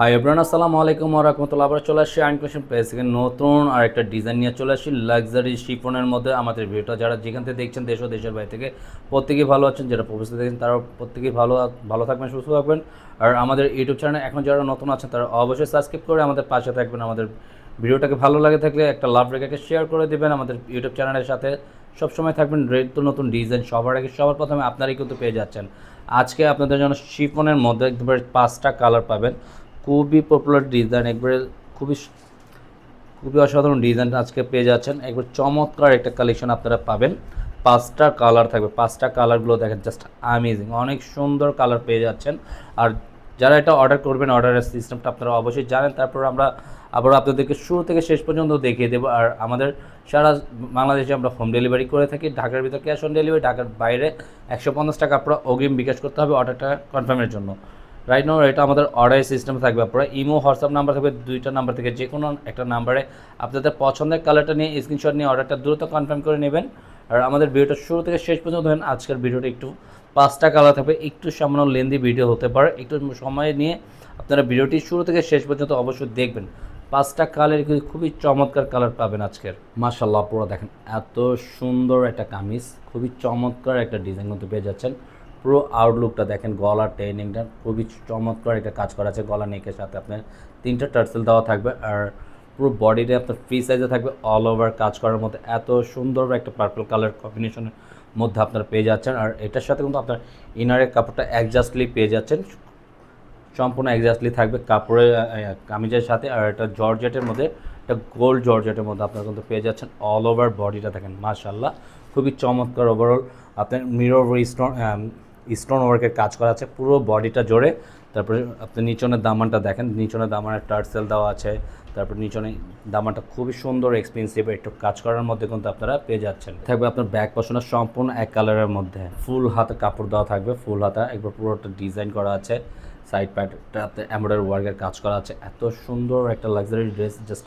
Hi everyone, আসসালামু আলাইকুম ওয়া রাহমাতুল্লাহি। আবার চলে আসছি আইন কালেকশন পেজ থেকে নতুন আরেকটা ডিজাইন নিয়ে চলে আসছি লাক্সারি শিফনের মধ্যে। আমাদের ভিডিওটা যারা যেখান থেকে দেখছেন দেশ ও দেশের বাইরে থেকে প্রত্যেকেই ভালো আছেন, যারা প্রবাসে দেখছেন তারাও প্রত্যেকেই ভালো থাকবেন, সুস্থ থাকবেন। আর আমাদের ইউটিউব চ্যানেলে এখন যারা নতুন আছেন তারা অবশ্যই সাবস্ক্রাইব করে আমাদের পাশে থাকবেন। আমাদের ভিডিওটাকে ভালো লাগে থাকলে একটা লাভ রেখে শেয়ার করে দেবেন। আমাদের ইউটিউব চ্যানেলের সাথে সবসময় থাকবেন। নতুন ডিজাইন সবার আগে সবার প্রথমে আপনারাই কিন্তু পেয়ে যাচ্ছেন। আজকে আপনাদের জন্য শিফনের মধ্যে একবারে 5টা কালার পাবেন। খুবই পপুলার ডিজাইন, একবারে খুবই খুবই অসাধারণ ডিজাইন আজকে পেয়ে যাচ্ছেন। একবার চমৎকার একটা কালেকশন আপনারা পাবেন। 5টা কালার থাকবে, 5টা কালারগুলো দেখেন জাস্ট আমেজিং, অনেক সুন্দর কালার পেয়ে যাচ্ছেন। আর যারা এটা অর্ডার করবেন অর্ডারের সিস্টেমটা আপনারা অবশ্যই জানেন। তারপর আমরা আবার আপনাদেরকে শুরু থেকে শেষ পর্যন্ত দেখিয়ে দেবো। আর আমাদের সারা বাংলাদেশে আমরা হোম ডেলিভারি করে থাকি। ঢাকার ভিতর ক্যাশ অন ডেলিভারি, ঢাকার বাইরে 150 টাকা আপনারা অগ্রিম বিকাশ করতে হবে অর্ডারটা কনফার্মের জন্য। রাইট নাও এটা আমাদের অর্ডার সিস্টেম থাকবে। আপনারা ইমো হোয়াটসঅ্যাপ নাম্বার থাকবে, দুইটা নাম্বার থেকে যে কোনো একটা নাম্বারে আপনাদের পছন্দের কালারটা নিয়ে স্ক্রিনশট নিয়ে অর্ডারটা দ্রুত কনফার্ম করে নেবেন। আর আমাদের ভিডিওটা শুরু থেকে শেষ পর্যন্ত ধরেন। আজকের ভিডিওটা একটু 5টা কালার থাকবে, একটু সামান্য লেন্দি ভিডিও হতে পারে, একটু সময় নিয়ে আপনারা ভিডিওটি শুরু থেকে শেষ পর্যন্ত অবশ্যই দেখবেন। 5টা কালার খুবই চমৎকার কালার পাবেন আজকের। মাশাআল্লাহ, পুরো দেখেন এত সুন্দর একটা কামিজ, খুবই চমৎকার একটা ডিজাইন মধ্যে পেয়ে যাচ্ছেন। পুরো আউটলুকটা দেখেন, গলার ট্রেনিংটা খুবই চমৎকার একটা কাজ করা আছে। গলা নেকের সাথে আপনার 3টা টার্সেল দেওয়া থাকবে। আর পুরো বডিটা আপনার ফ্রি সাইজে থাকবে, অল ওভার কাজ করার মধ্যে এত সুন্দর একটা পার্পল কালার কম্বিনেশনের মধ্যে আপনারা পেয়ে যাচ্ছেন। আর এটার সাথে কিন্তু আপনার ইনারের কাপড়টা অ্যাডজাস্টলি পেয়ে যাচ্ছেন, সম্পূর্ণ অ্যাডজাস্টলি থাকবে কাপড়ের কামিজের সাথে। আর এটা জর্জেটের মধ্যে, একটা গোল্ড জর্জেটের মধ্যে আপনারা কিন্তু পেয়ে যাচ্ছেন। অল ওভার বডিটা দেখেন মাশাআল্লাহ, খুবই চমৎকার। ওভারঅল আপনার মিরর স্টোন ওয়ার্কের কাজ করা আছে পুরো বডিটা জোরে। তারপরে আপনি নিচনের দামানটা দেখেন, নিচনের দামানের টার্সেল দেওয়া আছে। তারপর নিচনে দামানটা খুবই সুন্দর এক্সপেন্সিভ একটু কাজ করার মধ্যে কিন্তু আপনারা পেয়ে যাচ্ছেন। থাকবে আপনার ব্যাক পশনের সম্পূর্ণ এক কালারের মধ্যে, ফুল হাতে কাপড় দেওয়া থাকবে, ফুল হাতা একবার পুরোটা ডিজাইন করা আছে। সাইড প্যাডটাতে এমব্রয়ডারি ওয়ার্কের কাজ করা আছে। এত সুন্দর একটা লাক্সারি ড্রেস, জাস্ট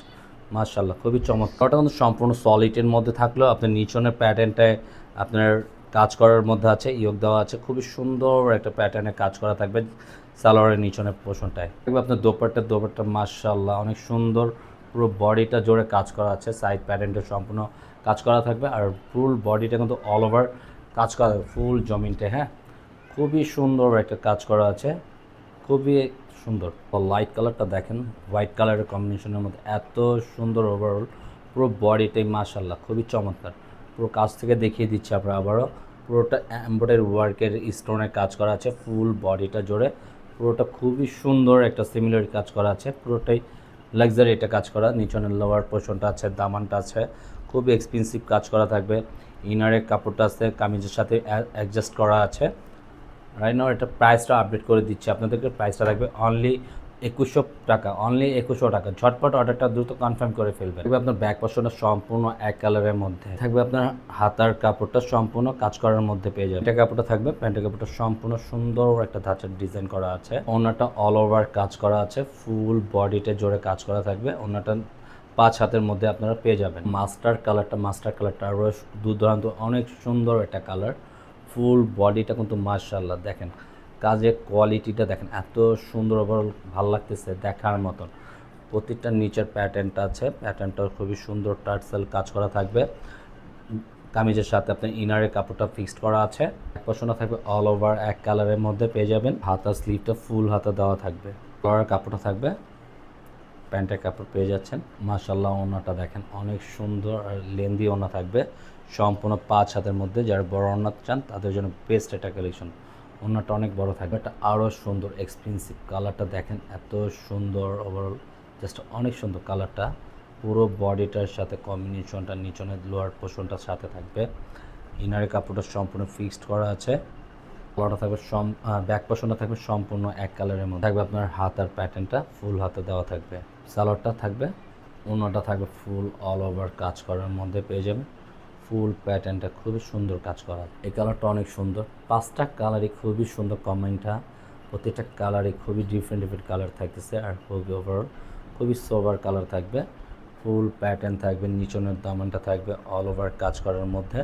মাশাআল্লাহ, খুবই চমৎকার। ওটা কিন্তু সম্পূর্ণ সলিডের মধ্যে থাকলেও আপনার নিচনের প্যাটার্নটায় আপনার কাজ করার মধ্যে আছে, ইয়োগ দেওয়া আছে, খুবই সুন্দর একটা প্যাটার্নে কাজ করা থাকবে সালোয়ারের নিচনের পোর্শনটায়। দেখবে আপনার দোপাট্টা মাশাআল্লাহ অনেক সুন্দর, পুরো বডিটা জোরে কাজ করা আছে। সাইড প্যাটার্নটা সম্পূর্ণ কাজ করা থাকবে। আর ফুল বডিটা কিন্তু অল ওভার কাজ করা থাকবে, ফুল জমিনটা। হ্যাঁ, খুবই সুন্দর একটা কাজ করা আছে, খুবই সুন্দর। লাইট কালারটা দেখেন, হোয়াইট কালারের কম্বিনেশনের মধ্যে এত সুন্দর। ওভারঅল পুরো বডিটাই মাশাআল্লাহ খুবই চমৎকার। পুরো কাছ থেকে দেখিয়ে দিচ্ছি আপনারা আবারও। পুরোটা এমব্রয়ডারি ওয়ার্কের স্টোনের কাজ করা আছে, ফুল বডিটা জোরে। পুরোটা খুবই সুন্দর একটা সিমিলার কাজ করা আছে, পুরোটাই লাক্সারি এটা কাজ করা। নিচনের লোয়ার পোর্শনটা আছে, দামানটা আছে, খুবই এক্সপেন্সিভ কাজ করা থাকবে। ইনারের কাপড়টা আছে, কামিজের সাথে অ্যাডজাস্ট করা আছে। রাইট নাও এটা প্রাইসটা আপডেট করে দিচ্ছি আপনাদেরকে। প্রাইসটা থাকবে অনলি 2100 টাকা, অনলি 2100 টাকা। ঝটপট অর্ডারটা দ্রুত কনফার্ম করে ফেলবেন। থাকবে আপনার ব্যাক পশনটা সম্পূর্ণ এক কালারের মধ্যে থাকবে। আপনার হাতার কাপড়টা সম্পূর্ণ কাজ করার মধ্যে পেয়ে যাবেন। এটা কাপড়টা থাকবে, প্যান্টের কাপড়টা সম্পূর্ণ সুন্দর একটা ধাঁচের ডিজাইন করা আছে। ওনাটা অল ওভার কাজ করা আছে, ফুল বডিতে জোরে কাজ করা থাকবে। ওনাটা 5 হাতের মধ্যে আপনারা পেয়ে যাবেন। মাস্টার কালারটা আরও দুর্দান্ত, অনেক সুন্দর একটা কালার। ফুল বডিটা কিন্তু মাশাআল্লাহ দেখেন, কাজের কোয়ালিটিটা দেখেন এত সুন্দর, ওভারঅল ভালো লাগতেছে দেখার মতন। প্রত্যেকটা নিচের প্যাটার্নটা আছে, প্যাটার্নটা খুবই সুন্দর টার্সেল কাজ করা থাকবে। কামিজের সাথে আপনার ইনারের কাপড়টা ফিক্সড করা আছে। এক পশনা থাকবে অল ওভার এক কালারের মধ্যে পেয়ে যাবেন। হাতা স্লিভটা ফুল হাতা দেওয়া থাকবে। গলার কাপড়টা থাকবে, প্যান্টের কাপড় পেয়ে যাচ্ছেন। মাশাআল্লাহ ওনাটা দেখেন অনেক সুন্দর আর লেন্দি ওনা থাকবে, সম্পূর্ণ 5 হাতের মধ্যে। যারা বড় ওনা চান তাদের জন্য বেস্ট একটা কালেকশন। ওনাটা অনেক বড় থাকবে, এটা আরও সুন্দর এক্সপেন্সিভ। কালারটা দেখেন এত সুন্দর, ওভারঅল জাস্ট অনেক সুন্দর কালারটা। পুরো বডিটার সাথে কম্বিনেশনটা নিচনের লোয়ার পোর্শনটার সাথে থাকবে। ইনারের কাপড়টা সম্পূর্ণ ফিক্সড করা আছে। গলাটা থাকবে ব্যাক পোর্শনটা থাকবে সম্পূর্ণ এক কালারের মধ্যে থাকবে। আপনার হাতার প্যাটার্নটা ফুল হাতে দেওয়া থাকবে। সালোয়ারটা থাকবে, ওনাটা থাকবে ফুল অল ওভার কাজ করার মধ্যে পেয়ে যাবেন। ফুল প্যাটার্নটা খুবই সুন্দর কাজ করা। এই কালারটা অনেক সুন্দর। 5টা কালারই খুবই সুন্দর কম্বাইনটা। প্রত্যেকটা কালারই খুবই ডিফারেন্ট কালার থাকতেছে। আর খুবই ওভারঅল খুবই সোবার কালার থাকবে। ফুল প্যাটার্ন থাকবে, নিচনের দামানটা থাকবে অল ওভার কাজ করার মধ্যে।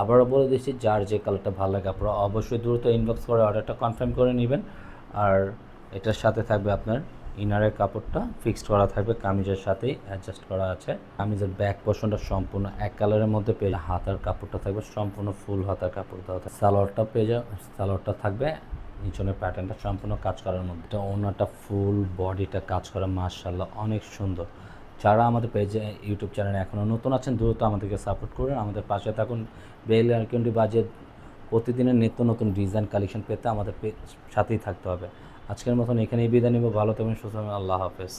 আবারও বলে দিচ্ছি, যার যে কালারটা ভালো লাগে আপনারা অবশ্যই দ্রুত ইনবক্স করে অর্ডারটা কনফার্ম করে নেবেন। আর এটার সাথে থাকবে আপনার ইনারের কাপড়টা ফিক্সড করা থাকবে, কামিজের সাথেই অ্যাডজাস্ট করা আছে। কামিজের ব্যাক পোর্শনটা সম্পূর্ণ এক কালারের মধ্যে পেয়ে যাবে। হাতার কাপড়টা থাকবে সম্পূর্ণ ফুল হাতার কাপড় দেওয়া থাকবে। সালোয়ারটা পেয়ে যাবে, সালোয়ারটা থাকবে নিচনের প্যাটার্নটা সম্পূর্ণ কাজ করার মধ্যে। এটা ওনাটা ফুল বডিটা কাজ করা, মাশাআল্লাহ অনেক সুন্দর। যারা আমাদের পেজে ইউটিউব চ্যানেলে এখনও নতুন আছেন দ্রুত আমাদেরকে সাপোর্ট করুন, আমাদের পাশে থাকুন। বেল আইকনটি বাজিয়ে প্রতিদিনের নিত্য নতুন ডিজাইন কালেকশন পেতে আমাদের সাথেই থাকতে হবে। আজকের মতন এখানেই বিদায় নিব। ভালো থাকবেন, সুস্থ থাকবেন। আল্লাহ হাফেজ।